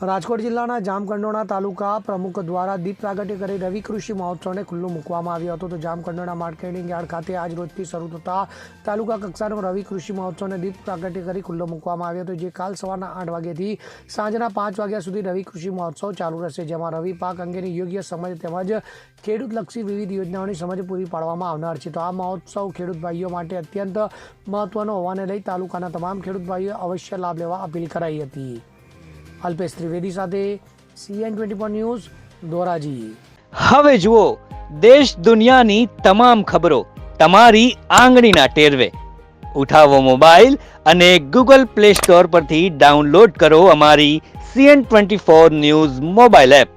રાજકોટ જિલ્લાના જામકંડોરણા તાલુકા પ્રમુખ દ્વારા દીપ પ્રાગટ્ય કરી રવિ કૃષિ મહોત્સવને ખુલ્લો મૂકવામાં આવ્યો હતો. તો જામકંડોરણા માર્કેટિંગ યાર્ડ ખાતે આજ રોજથી શરૂ થતા તાલુકા કક્ષાનો રવિ કૃષિ મહોત્સવને દીપ પ્રાગટ્ય કરી ખુલ્લો મૂકવામાં આવ્યો હતો, જે કાલ સવારના 8 વાગ્યાથી સાંજના 5 વાગ્યા સુધી રવિ કૃષિ મહોત્સવ ચાલુ રહેશે, જેમાં રવિ પાક અંગેની યોગ્ય સમજ તેમજ ખેડૂતલક્ષી વિવિધ યોજનાઓની સમજ પૂરી પાડવામાં આવનાર છે. તો આ મહોત્સવ ખેડૂત ભાઈઓ માટે અત્યંત મહત્વનો હોવાને લઈ તાલુકાના તમામ ખેડૂત ભાઈઓ અવશ્ય લાભ લેવા અપીલ કરાઈ હતી. અલ્પેશ ત્રિવેદી સાથે CN24 ન્યૂઝ ધોરાજી. હવે જુઓ દેશ દુનિયાની તમામ ખબરો તમારી આંગળીના ટેરવે. ઉઠાવો મોબાઈલ અને Google Play Store પરથી ડાઉનલોડ કરો અમારી CN24 ન્યૂઝ મોબાઈલ એપ.